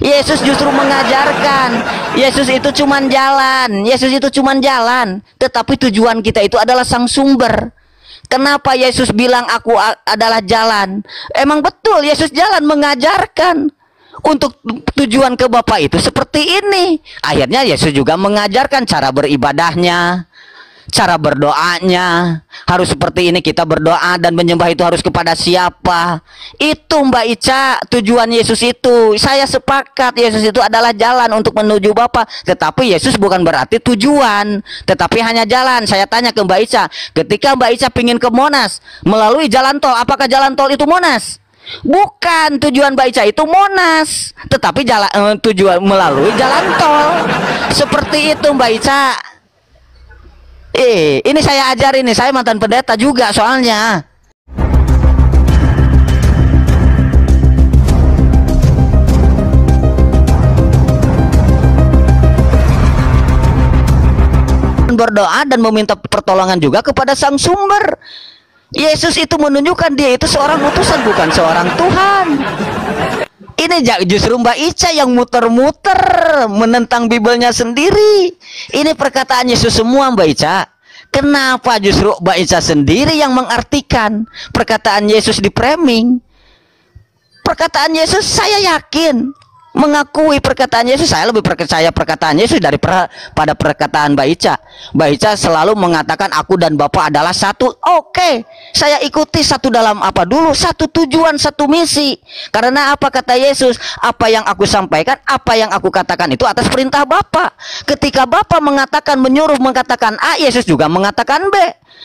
Yesus justru mengajarkan. Yesus itu cuman jalan. Yesus itu cuman jalan. Tetapi tujuan kita itu adalah Sang Sumber. Kenapa Yesus bilang aku adalah jalan? Emang betul Yesus jalan mengajarkan. Untuk tujuan ke Bapa itu seperti ini. Akhirnya Yesus juga mengajarkan cara beribadahnya, cara berdoanya. Harus seperti ini kita berdoa dan menyembah itu harus kepada siapa. Itu Mbak Ica tujuan Yesus itu. Saya sepakat Yesus itu adalah jalan untuk menuju Bapa. Tetapi Yesus bukan berarti tujuan, tetapi hanya jalan. Saya tanya ke Mbak Ica, ketika Mbak Ica pingin ke Monas melalui jalan tol, apakah jalan tol itu Monas? Bukan, tujuan Mbak Ica itu Monas, tetapi tujuan melalui jalan tol. Seperti itu Mbak Ica. Ini saya ajar ini, saya mantan pendeta juga soalnya. Berdoa dan meminta pertolongan juga kepada Sang Sumber. Yesus itu menunjukkan dia itu seorang utusan, bukan seorang Tuhan. Ini justru Mbak Ica yang muter-muter menentang Bibelnya sendiri. Ini perkataan Yesus semua Mbak Ica. Kenapa justru Mbak Ica sendiri yang mengartikan perkataan Yesus di framing? Perkataan Yesus saya yakin, mengakui perkataan Yesus, saya lebih percaya perkataan Yesus daripada perkataan Mbak Ica. Mbak Ica selalu mengatakan aku dan Bapa adalah satu. Oke, saya ikuti satu dalam apa dulu? Satu tujuan, satu misi. Karena apa kata Yesus? Apa yang aku sampaikan, apa yang aku katakan itu atas perintah Bapa. Ketika Bapa mengatakan, menyuruh mengatakan A, Yesus juga mengatakan B,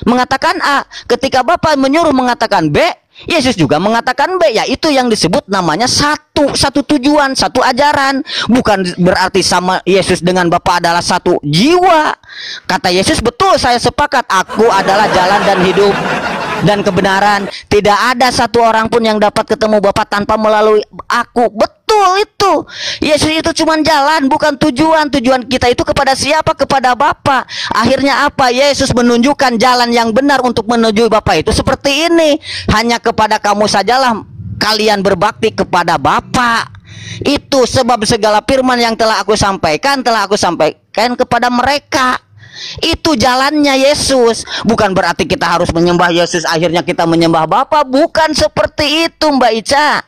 mengatakan A. Ketika Bapa menyuruh mengatakan B, Yesus juga mengatakan B, yaitu yang disebut namanya satu tujuan, satu ajaran. Bukan berarti sama Yesus dengan Bapa adalah satu jiwa. Kata Yesus, betul, saya sepakat, aku adalah jalan dan hidup dan kebenaran. Tidak ada satu orang pun yang dapat ketemu Bapa tanpa melalui aku. Betul itu. Yesus itu cuma jalan, bukan tujuan. Tujuan kita itu kepada siapa? Kepada Bapa. Akhirnya apa? Yesus menunjukkan jalan yang benar untuk menuju Bapa itu seperti ini. Hanya kepada kamu sajalah kalian berbakti kepada Bapa. Itu sebab segala firman yang telah aku sampaikan kepada mereka. Itu jalannya Yesus. Bukan berarti kita harus menyembah Yesus akhirnya kita menyembah Bapa. Bukan seperti itu Mbak Ica.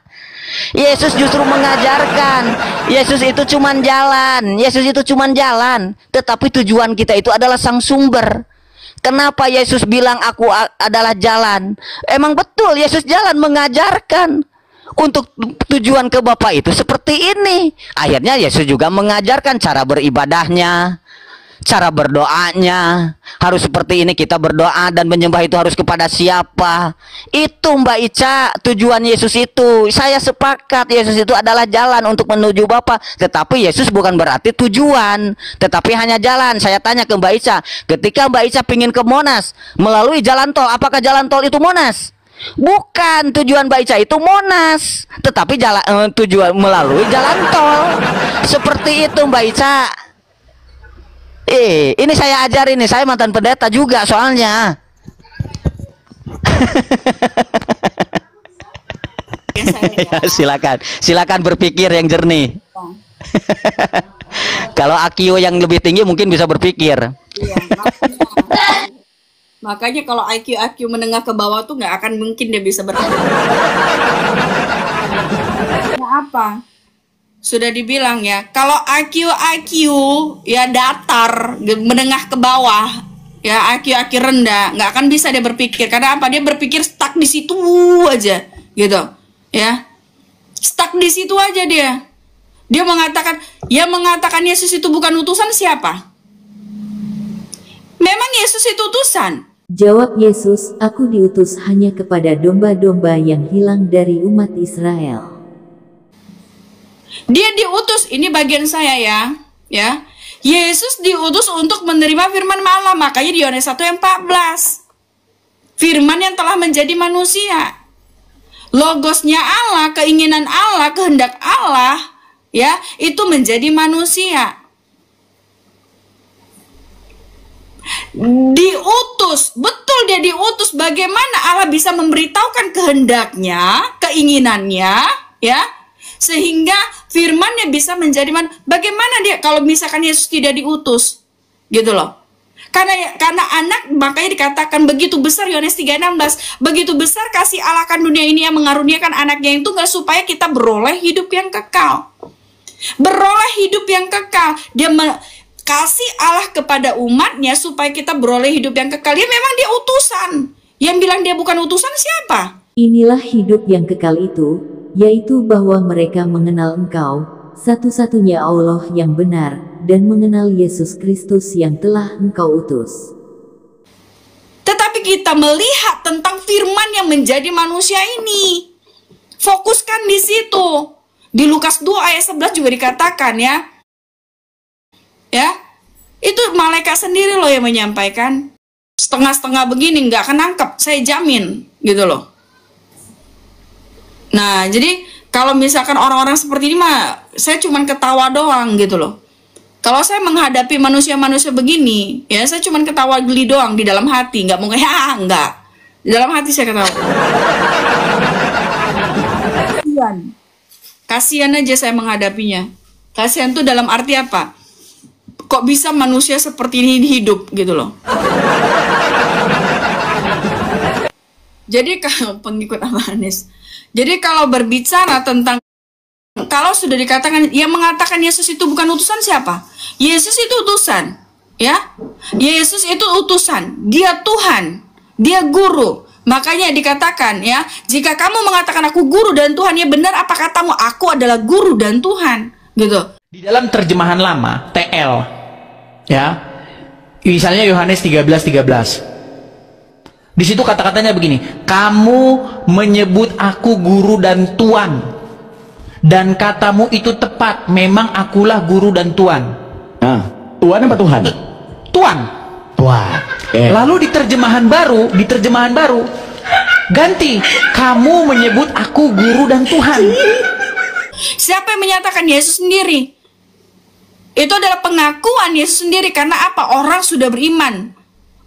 Yesus justru mengajarkan. Yesus itu cuman jalan. Yesus itu cuman jalan. Tetapi tujuan kita itu adalah Sang Sumber. Kenapa Yesus bilang aku adalah jalan? Emang betul Yesus jalan mengajarkan. Untuk tujuan ke Bapa itu seperti ini. Akhirnya Yesus juga mengajarkan cara beribadahnya, cara berdoanya. Harus seperti ini kita berdoa dan menyembah itu harus kepada siapa. Itu Mbak Ica tujuan Yesus itu. Saya sepakat Yesus itu adalah jalan untuk menuju Bapa. Tetapi Yesus bukan berarti tujuan, tetapi hanya jalan. Saya tanya ke Mbak Ica, ketika Mbak Ica pingin ke Monas melalui jalan tol, apakah jalan tol itu Monas? Bukan, tujuan Mbak Ica itu Monas, tetapi tujuan melalui jalan tol. Seperti itu Mbak Ica. Ini saya ajar ini, saya mantan pendeta juga soalnya. Silakan berpikir yang jernih. Kalau IQ yang lebih tinggi mungkin bisa berpikir. Iya, makanya kalau IQ menengah ke bawah tuh nggak akan mungkin dia bisa berpikir. Apa? Sudah dibilang ya, kalau IQ ya datar, menengah ke bawah, ya IQ rendah, nggak akan bisa dia berpikir. Karena apa? Dia berpikir stuck di situ aja, gitu, ya, stuck di situ aja dia. Dia mengatakan Yesus itu bukan utusan siapa? Memang Yesus itu utusan. Jawab Yesus, aku diutus hanya kepada domba-domba yang hilang dari umat Israel. Dia diutus, ini bagian saya ya. Yesus diutus untuk menerima firman Allah, makanya di Yohanes 1 ayat 14. Firman yang telah menjadi manusia. Logosnya Allah, keinginan Allah, kehendak Allah, ya, itu menjadi manusia. Diutus, betul dia diutus. Bagaimana Allah bisa memberitahukan kehendaknya, keinginannya, ya, sehingga Firman-Nya bisa menjadi bagaimana dia kalau misalkan Yesus tidak diutus, gitu loh. Karena anak, makanya dikatakan begitu besar, Yohanes 3:16, begitu besar kasih Allah akan dunia ini yang mengaruniakan anaknya yang tunggal supaya kita beroleh hidup yang kekal. Beroleh hidup yang kekal. Dia kasih Allah kepada umatnya supaya kita beroleh hidup yang kekal. Ya memang dia utusan. Yang bilang dia bukan utusan siapa? Inilah hidup yang kekal itu, yaitu bahwa mereka mengenal Engkau, satu-satunya Allah yang benar, dan mengenal Yesus Kristus yang telah Engkau utus. Tetapi kita melihat tentang firman yang menjadi manusia ini. Fokuskan di situ. Di Lukas 2 ayat 11 juga dikatakan ya. Ya. Itu malaikat sendiri loh yang menyampaikan. Setengah-setengah begini nggak akan nangkep, saya jamin, gitu loh. Nah, jadi kalau misalkan orang-orang seperti ini mah saya cuman ketawa doang gitu loh. Kalau saya menghadapi manusia-manusia begini, ya saya cuman ketawa geli doang di dalam hati, nggak mungkin enggak. Di dalam hati saya ketawa. Kasihan aja saya menghadapinya. Kasihan tuh dalam arti apa? Kok bisa manusia seperti ini hidup gitu loh. Jadi kalau pengikut Anies, jadi kalau berbicara tentang, kalau sudah dikatakan, yang mengatakan Yesus itu bukan utusan siapa? Yesus itu utusan, ya. Yesus itu utusan, dia Tuhan, dia guru. Makanya dikatakan ya, jika kamu mengatakan aku guru dan Tuhan, ya benar apa katamu, aku adalah guru dan Tuhan, gitu. Di dalam terjemahan lama, TL, ya, misalnya Yohanes 13:13. Di situ kata-katanya begini, kamu menyebut aku guru dan Tuan, dan katamu itu tepat, memang akulah guru dan Tuan. Nah, Tuan apa Tuhan? Tuan. Tuan. Lalu di terjemahan baru ganti, kamu menyebut aku guru dan Tuhan. Siapa yang menyatakan? Yesus sendiri. Itu adalah pengakuan Yesus sendiri. Karena apa? Orang sudah beriman.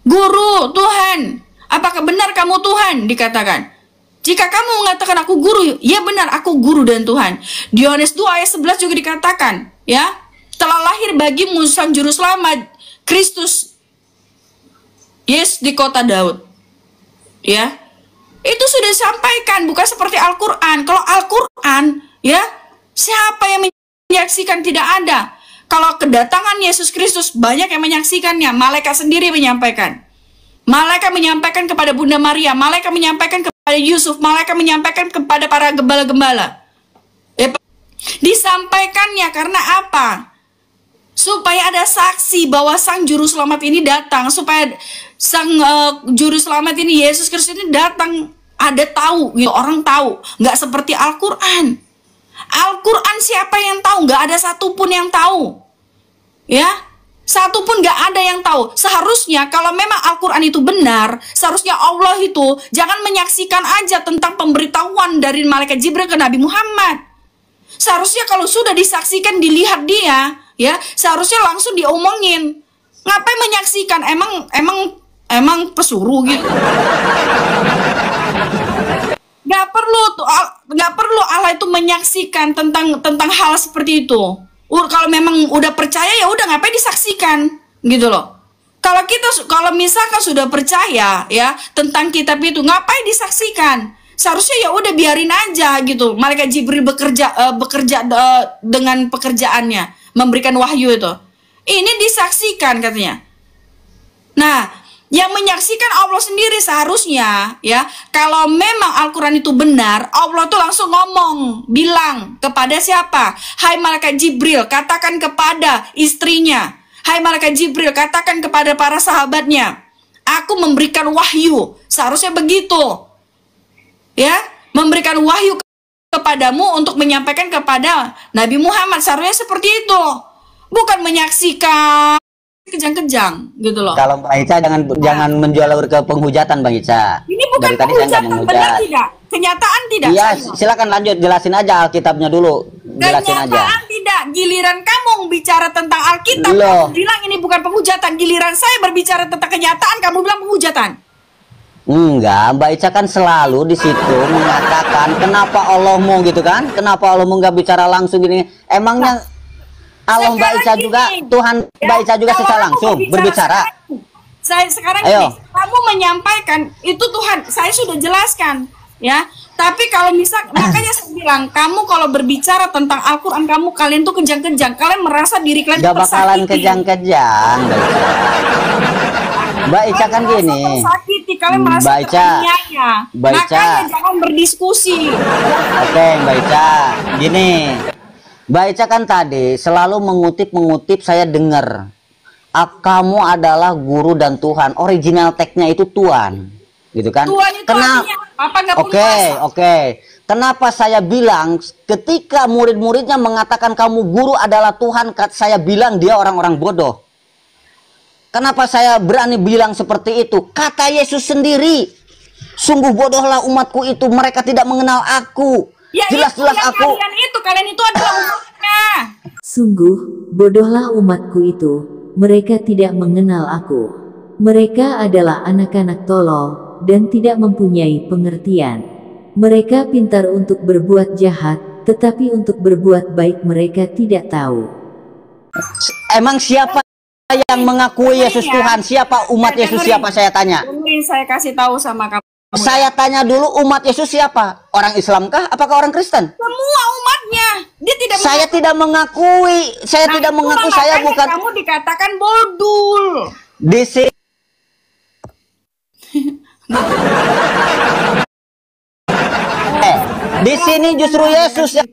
Guru, Tuhan. Apakah benar kamu Tuhan? Dikatakan. Jika kamu mengatakan aku guru, ya benar aku guru dan Tuhan. Di Yohanes 2 ayat 11 juga dikatakan, ya, telah lahir bagimu sang juru selamat Kristus Yesus di kota Daud. Ya. Itu sudah disampaikan, bukan seperti Al-Qur'an. Kalau Al-Qur'an, ya, siapa yang menyaksikan? Tidak ada. Kalau kedatangan Yesus Kristus, banyak yang menyaksikannya. Malaikat sendiri menyampaikan. Malaikat menyampaikan kepada Bunda Maria, malaikat menyampaikan kepada Yusuf, malaikat menyampaikan kepada para gembala-gembala. Disampaikannya karena apa? Supaya ada saksi bahwa sang juru selamat ini datang, supaya sang juru selamat ini, Yesus Kristus ini datang, ada tahu, gitu, orang tahu. Nggak seperti Al-Quran. Al-Quran siapa yang tahu? Nggak ada satupun yang tahu. Ya, satu pun gak ada yang tahu. Seharusnya kalau memang Al-Quran itu benar, seharusnya Allah itu jangan menyaksikan aja tentang pemberitahuan dari malaikat Jibril ke Nabi Muhammad. Seharusnya kalau sudah disaksikan, dilihat dia, ya, seharusnya langsung diomongin. Ngapain menyaksikan? Emang pesuruh gitu. Gak perlu Allah itu menyaksikan tentang hal seperti itu. Kalau memang udah percaya, ya udah, ngapain disaksikan gitu loh. Kalau misalkan sudah percaya ya tentang kitab itu, ngapain disaksikan? Seharusnya ya udah biarin aja gitu. Malaikat Jibril bekerja dengan pekerjaannya, memberikan wahyu itu. Ini disaksikan katanya. Nah, yang menyaksikan Allah sendiri seharusnya ya. Kalau memang Al-Quran itu benar, Allah tuh langsung ngomong, bilang kepada siapa? Hai malaikat Jibril, katakan kepada istrinya. Hai malaikat Jibril, katakan kepada para sahabatnya, aku memberikan wahyu. Seharusnya begitu. Ya, memberikan wahyu kepadamu untuk menyampaikan kepada Nabi Muhammad. Seharusnya seperti itu. Bukan menyaksikan kejang-kejang gitu loh. Kalau Bang Ica jangan menjual ke penghujatan, Bang Ica. Ini bukan dari tadi saya nggak penghujatan, benar tidak? Kenyataan tidak? Iya, silakan lanjut, jelasin aja Alkitabnya dulu. Jelasin aja. Kenyataan tidak. Giliran kamu bicara tentang Alkitab, kamu bilang ini bukan penghujatan. Giliran saya berbicara tentang kenyataan, kamu bilang penghujatan. Enggak, Mbak Ica kan selalu di situ mengatakan kenapa Allahmu gitu kan? Kenapa Allahmu nggak bicara langsung gini? Emangnya Allah Mbak Ica Sekarang juga, gini, Tuhan Mbak Ica juga kalau secara aku langsung berbicara. Sekarang Ayo. gini, kamu menyampaikan itu Tuhan, saya sudah jelaskan, ya. Tapi kalau makanya saya bilang, kamu kalau berbicara tentang Al-Quran, kalian tuh kejang-kejang, kalian merasa diri kalian Gak tuh bakalan tersakiti. kejang-kejang, Mbak Ica kan Kalian merasa gini. tersakiti, kalian merasa Mbak Ica, teraniaya. Mbak Ica. Makanya jangan berdiskusi. Oke, Mbak Ica, gini. Mbak Ica kan tadi selalu mengutip saya dengar. Kamu adalah guru dan Tuhan. Original tag-nya itu Tuhan. Gitu kan? Tuhan itu artinya apa? Nggak punya kuasa. Oke. Kenapa saya bilang ketika murid-muridnya mengatakan kamu guru adalah Tuhan, saya bilang dia orang-orang bodoh. Kenapa saya berani bilang seperti itu? Kata Yesus sendiri, sungguh bodohlah umatku itu, mereka tidak mengenal aku. Ya, Jelas-jelas itu yang aku. kalian itu adalah umatnya. Sungguh, bodohlah umatku itu, mereka tidak mengenal aku. Mereka adalah anak-anak tolol, dan tidak mempunyai pengertian. Mereka pintar untuk berbuat jahat, tetapi untuk berbuat baik mereka tidak tahu. Emang siapa yang mengakui Yesus Tuhan? Siapa umat Yesus siapa, saya tanya? Dengerin, saya kasih tahu sama kamu. Saya tanya dulu, umat Yesus siapa? Orang Islamkah? Apakah orang Kristen? Semua umatnya. Dia tidak Saya tidak mengakui. Saya tidak itulah mengaku saya makanya bukan kamu dikatakan boldul. di sini. Di sini justru Yesus yang